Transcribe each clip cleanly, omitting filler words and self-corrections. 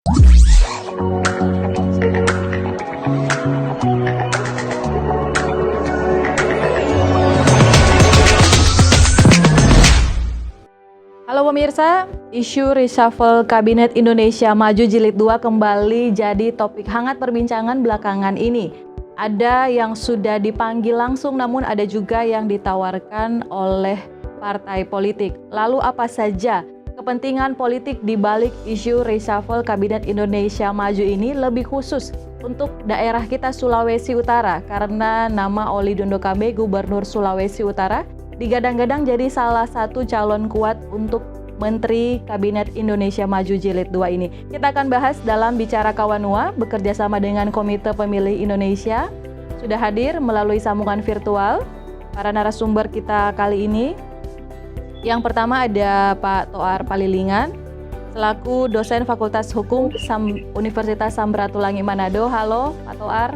Halo pemirsa, isu reshuffle Kabinet Indonesia Maju Jilid 2 kembali jadi topik hangat perbincangan belakangan ini. Ada yang sudah dipanggil langsung, namun ada juga yang ditawarkan oleh partai politik. Lalu apa saja kepentingan politik di balik isu reshuffle Kabinet Indonesia Maju ini, lebih khusus untuk daerah kita Sulawesi Utara, karena nama Oli Dondo Kambe, Gubernur Sulawesi Utara, digadang-gadang jadi salah satu calon kuat untuk Menteri Kabinet Indonesia Maju Jilid 2 ini. Kita akan bahas dalam Bicara Kawanua bekerja sama dengan Komite Pemilih Indonesia. Sudah hadir melalui sambungan virtual para narasumber kita kali ini. Yang pertama ada Pak Toar Palilingan, selaku dosen Fakultas Hukum Universitas Samratulangi Manado. Halo Pak Toar.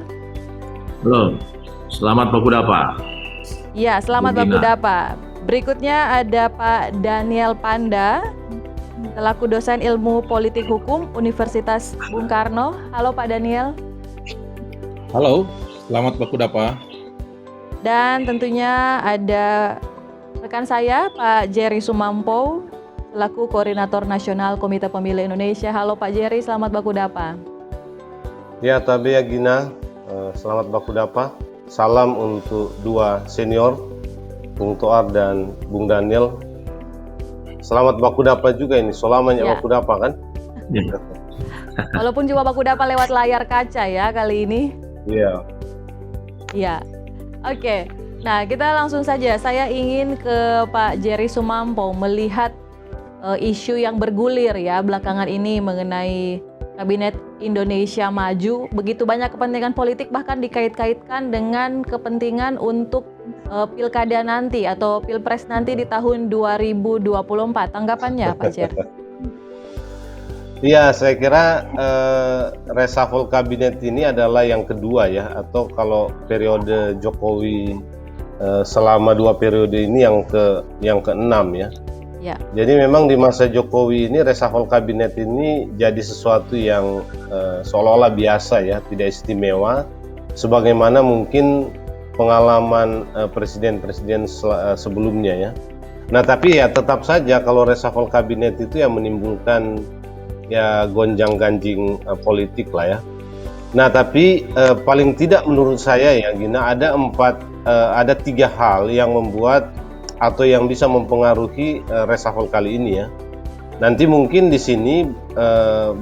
Halo, selamat Bakudapa. Ya, selamat Bakudapa. Berikutnya ada Pak Daniel Panda, selaku dosen Ilmu Politik Hukum Universitas Bung Karno. Halo Pak Daniel. Halo, selamat Bakudapa. Dan tentunya ada rekan saya Pak Jerry Sumampo, selaku Koordinator Nasional Komite Pemilih Indonesia. Halo Pak Jerry, selamat Bakudapa. Ya, Tabe Gina, selamat Bakudapa. Salam untuk dua senior, Bung Toar dan Bung Daniel. Selamat Bakudapa juga ini, selamanya ya. Bakudapa kan? Ya. Walaupun cuma Bakudapa lewat layar kaca ya kali ini. Iya. Iya. Oke. Nah, kita langsung saja. Saya ingin ke Pak Jerry Sumampo melihat isu yang bergulir ya belakangan ini mengenai Kabinet Indonesia Maju. Begitu banyak kepentingan politik, bahkan dikait-kaitkan dengan kepentingan untuk pilkada nanti atau pilpres nanti di tahun 2024. Tanggapannya Pak Jer? Iya, saya kira reshuffle kabinet ini adalah yang kedua ya, atau kalau periode Jokowi selama 2 periode ini yang ke-6 ya. Ya. Jadi memang di masa Jokowi ini reshuffle kabinet ini jadi sesuatu yang seolah-olah biasa ya, tidak istimewa, sebagaimana mungkin pengalaman presiden-presiden sebelumnya ya. Nah tapi ya tetap saja kalau reshuffle kabinet itu yang menimbulkan ya gonjang-ganjing politik lah ya. Nah tapi paling tidak menurut saya ya Gina, ada 3 hal yang membuat atau yang bisa mempengaruhi reshuffle kali ini ya. Nanti mungkin di sini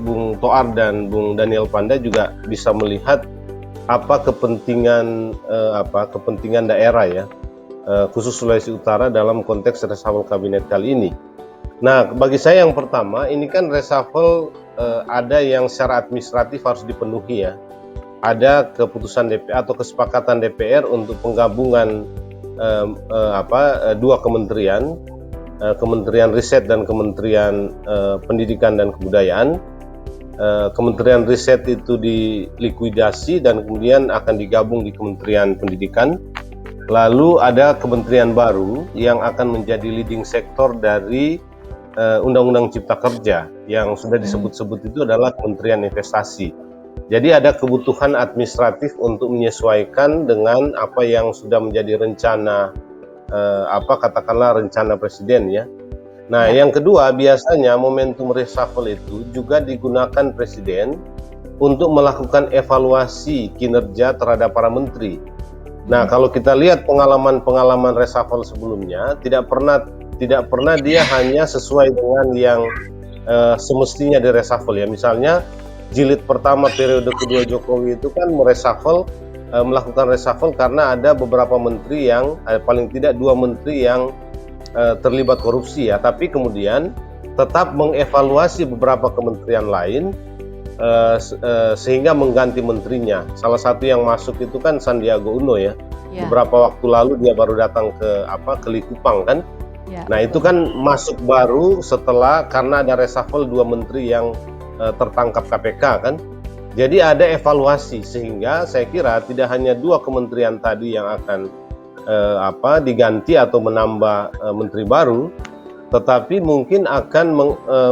Bung Toar dan Bung Daniel Panda juga bisa melihat apa kepentingan daerah ya, khusus Sulawesi Utara dalam konteks reshuffle kabinet kali ini. Nah, bagi saya yang pertama, ini kan reshuffle ada yang secara administratif harus dipenuhi ya. Ada keputusan DPR atau kesepakatan DPR untuk penggabungan 2 kementerian, Kementerian Riset dan Kementerian Pendidikan dan Kebudayaan. Kementerian Riset itu dilikuidasi dan kemudian akan digabung di Kementerian Pendidikan. Lalu ada kementerian baru yang akan menjadi leading sektor dari Undang-Undang Cipta Kerja yang sudah disebut-sebut itu adalah Kementerian Investasi. Jadi ada kebutuhan administratif untuk menyesuaikan dengan apa yang sudah menjadi rencana katakanlah rencana presiden ya. Nah, yang kedua, biasanya momentum reshuffle itu juga digunakan presiden untuk melakukan evaluasi kinerja terhadap para menteri. Nah, kalau kita lihat pengalaman reshuffle sebelumnya, tidak pernah dia hanya sesuai dengan yang semestinya di reshuffle ya. Misalnya jilid pertama periode kedua Jokowi itu kan melakukan reshuffle karena ada beberapa menteri yang paling tidak 2 menteri yang terlibat korupsi ya, tapi kemudian tetap mengevaluasi beberapa kementerian lain sehingga mengganti menterinya. Salah satu yang masuk itu kan Sandiaga Uno ya. Beberapa waktu lalu dia baru datang ke Likupang kan. Nah itu kan masuk baru setelah karena ada reshuffle 2 menteri yang tertangkap KPK kan. Jadi ada evaluasi sehingga saya kira tidak hanya 2 kementerian tadi yang akan diganti atau menambah menteri baru, tetapi mungkin akan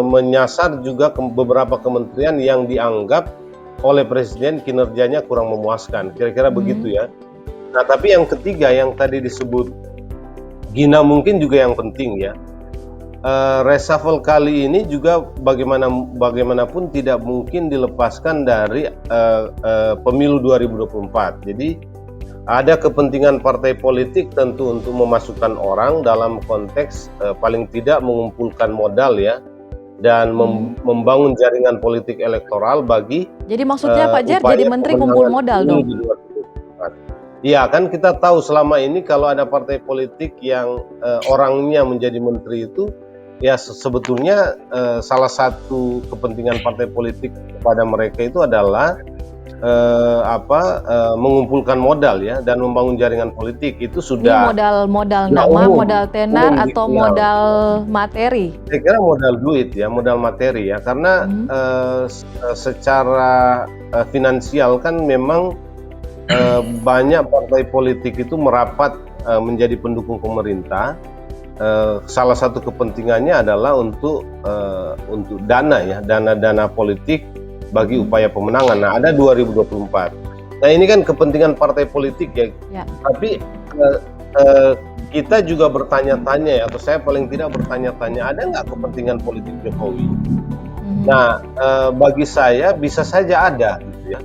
menyasar juga beberapa kementerian yang dianggap oleh Presiden kinerjanya kurang memuaskan. Kira-kira begitu ya. Nah, tapi yang ketiga yang tadi disebut Gina mungkin juga yang penting ya. Reshuffle kali ini juga bagaimanapun tidak mungkin dilepaskan dari pemilu 2024. Jadi ada kepentingan partai politik tentu untuk memasukkan orang dalam konteks paling tidak mengumpulkan modal ya, dan membangun jaringan politik elektoral bagi. Jadi maksudnya Pak Jar jadi menteri kumpul modal dong? Iya, kan kita tahu selama ini kalau ada partai politik yang orangnya menjadi menteri itu ya sebetulnya salah satu kepentingan partai politik kepada mereka itu adalah mengumpulkan modal ya dan membangun jaringan politik. Itu sudah modal nama, modal tenar atau modal materi? Saya kira modal duit ya, modal materi ya, karena secara finansial kan memang banyak partai politik itu merapat menjadi pendukung pemerintah. Salah satu kepentingannya adalah untuk dana ya, dana politik bagi upaya pemenangan. Nah, ada 2024. Nah, ini kan kepentingan partai politik ya. Tapi kita juga bertanya-tanya ya, atau saya paling tidak bertanya-tanya, ada nggak kepentingan politik Jokowi? Nah, bagi saya bisa saja ada gitu ya.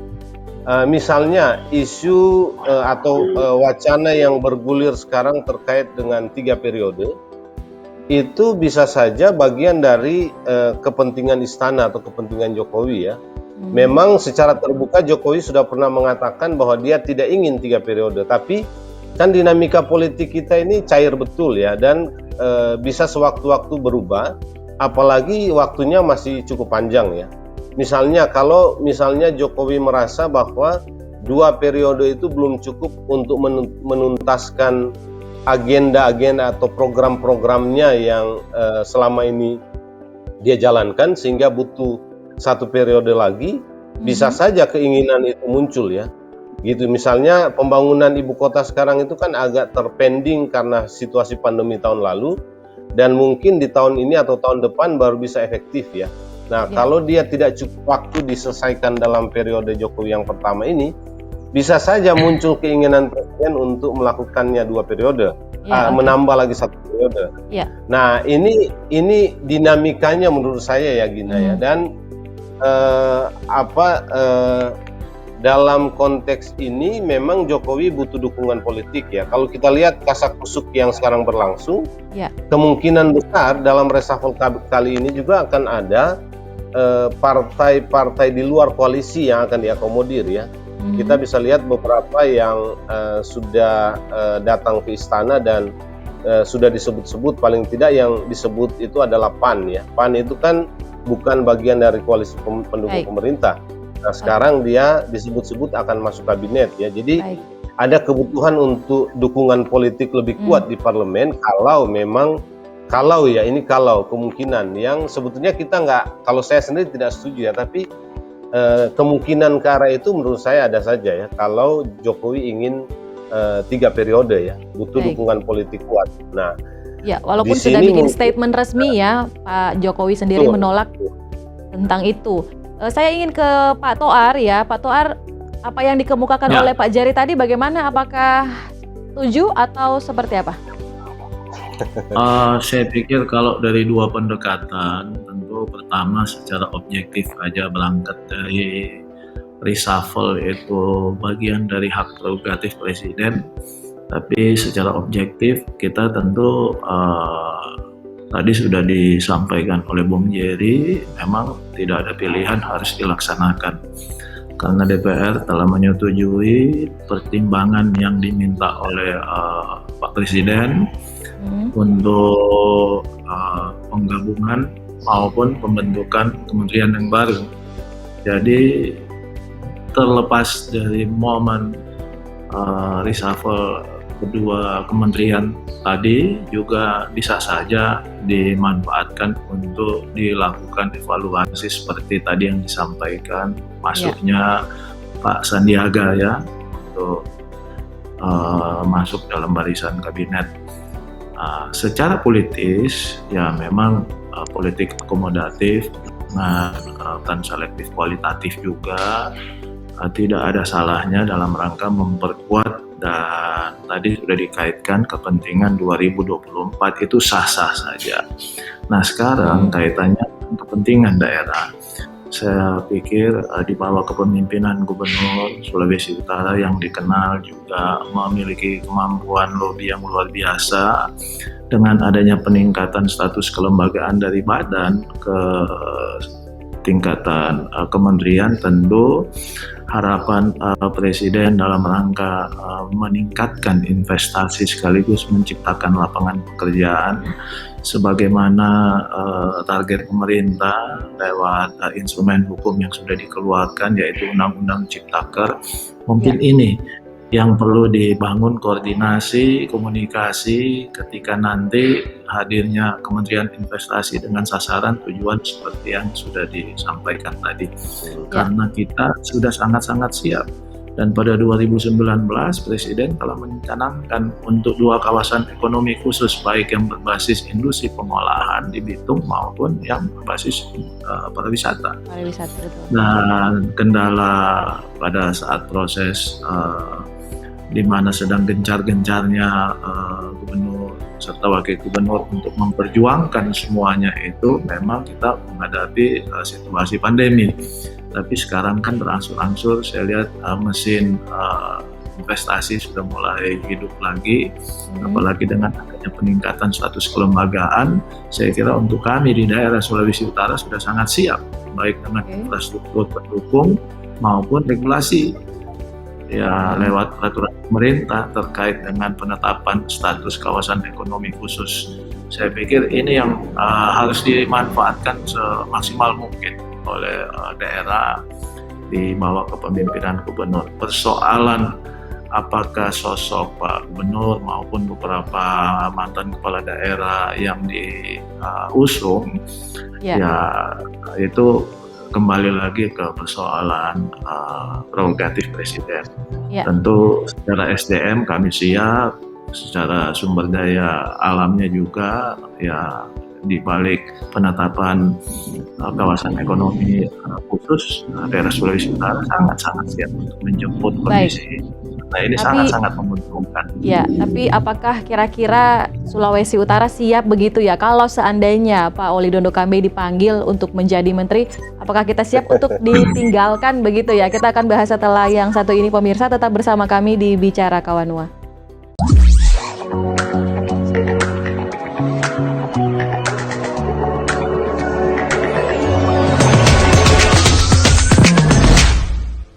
Misalnya isu atau wacana yang bergulir sekarang terkait dengan 3 periode, itu bisa saja bagian dari kepentingan istana atau kepentingan Jokowi ya. Memang secara terbuka Jokowi sudah pernah mengatakan bahwa dia tidak ingin 3 periode, tapi kan dinamika politik kita ini cair betul ya, dan bisa sewaktu-waktu berubah, apalagi waktunya masih cukup panjang ya. Misalnya kalau Jokowi merasa bahwa 2 periode itu belum cukup untuk menuntaskan agenda-agenda atau program-programnya yang selama ini dia jalankan, sehingga butuh 1 periode lagi, bisa saja keinginan itu muncul ya. Gitu, misalnya pembangunan ibu kota sekarang itu kan agak terpending karena situasi pandemi tahun lalu, dan mungkin di tahun ini atau tahun depan baru bisa efektif ya. Nah, kalau dia tidak cukup waktu diselesaikan dalam periode Jokowi yang pertama ini, bisa saja muncul keinginan Presiden untuk melakukannya 2 periode, menambah lagi 1 periode. Nah, ini dinamikanya menurut saya ya Gina ya, dan dalam konteks ini memang Jokowi butuh dukungan politik ya. Kalau kita lihat kasakusuk yang sekarang berlangsung, kemungkinan besar dalam reshuffle kali ini juga akan ada partai-partai di luar koalisi yang akan diakomodir ya. Kita bisa lihat beberapa yang sudah datang ke istana dan sudah disebut-sebut, paling tidak yang disebut itu adalah PAN ya. PAN itu kan bukan bagian dari koalisi pendukung pemerintah. Nah, sekarang dia disebut-sebut akan masuk kabinet ya. Jadi ada kebutuhan untuk dukungan politik lebih kuat di parlemen kalau kemungkinan yang sebetulnya kita nggak, kalau saya sendiri tidak setuju ya, tapi kemungkinan ke arah itu menurut saya ada saja ya, kalau Jokowi ingin 3 periode ya, butuh dukungan politik kuat. Nah, ya, walaupun sudah bikin statement resmi ya, Pak Jokowi sendiri menolak tentang itu. Saya ingin ke Pak Toar ya. Pak Toar, apa yang dikemukakan oleh Pak Jari tadi bagaimana? Apakah setuju atau seperti apa? Saya pikir kalau dari 2 pendekatan, tentu pertama secara objektif aja berangkat dari reshuffle itu bagian dari hak prerogatif Presiden. Tapi secara objektif kita tentu tadi sudah disampaikan oleh Bung Jerry, memang tidak ada pilihan, harus dilaksanakan karena DPR telah menyetujui pertimbangan yang diminta oleh Pak Presiden untuk penggabungan maupun pembentukan kementerian yang baru. Jadi terlepas dari momen reshuffle kedua kementerian tadi, juga bisa saja dimanfaatkan untuk dilakukan evaluasi seperti tadi yang disampaikan, masuknya Pak Sandiaga ya untuk masuk dalam barisan kabinet. Secara politis ya memang politik akomodatif dan selektif kualitatif juga tidak ada salahnya dalam rangka memperkuat, dan tadi sudah dikaitkan kepentingan 2024 itu sah-sah saja. Nah sekarang kaitannya dengan kepentingan daerah. Saya pikir di bawah kepemimpinan Gubernur Sulawesi Utara yang dikenal juga memiliki kemampuan lobby yang luar biasa, dengan adanya peningkatan status kelembagaan dari badan ke tingkatan kementerian, tentu harapan Presiden dalam rangka meningkatkan investasi sekaligus menciptakan lapangan pekerjaan sebagaimana target pemerintah lewat instrumen hukum yang sudah dikeluarkan, yaitu Undang-Undang Ciptaker. Mungkin ini yang perlu dibangun koordinasi, komunikasi ketika nanti hadirnya Kementerian Investasi dengan sasaran tujuan seperti yang sudah disampaikan tadi. Karena kita sudah sangat-sangat siap. Dan pada 2019 Presiden telah mencanangkan untuk 2 kawasan ekonomi khusus, baik yang berbasis industri pengolahan di Bitung maupun yang berbasis pariwisata. Dan kendala pada saat proses di mana sedang gencar-gencarnya gubernur serta wakil gubernur untuk memperjuangkan semuanya itu, memang kita menghadapi situasi pandemi. Tapi sekarang kan berangsur-angsur saya lihat mesin investasi sudah mulai hidup lagi, apalagi dengan adanya peningkatan status kelembagaan. Saya kira untuk kami di daerah Sulawesi Utara sudah sangat siap, baik dengan infrastruktur pendukung maupun regulasi ya lewat peraturan pemerintah terkait dengan penetapan status kawasan ekonomi khusus. Saya pikir ini yang harus dimanfaatkan semaksimal mungkin oleh daerah di bawah kepemimpinan gubernur. Persoalan apakah sosok Pak Gubernur maupun beberapa mantan kepala daerah yang diusung ya itu kembali lagi ke persoalan prerogatif Presiden. Tentu secara SDM kami siap, secara sumber daya alamnya juga ya di balik penetapan kawasan ekonomi khusus daerah Sulawesi Utara sangat-sangat siap untuk menjemput kondisi. Nah ini sangat-sangat menguntungkan. Ya, tapi apakah kira-kira Sulawesi Utara siap begitu ya? Kalau seandainya Pak Oli Dondo Kambe dipanggil untuk menjadi menteri, apakah kita siap untuk ditinggalkan begitu ya? Kita akan bahas setelah yang satu ini, pemirsa tetap bersama kami di Bicara Kawanua.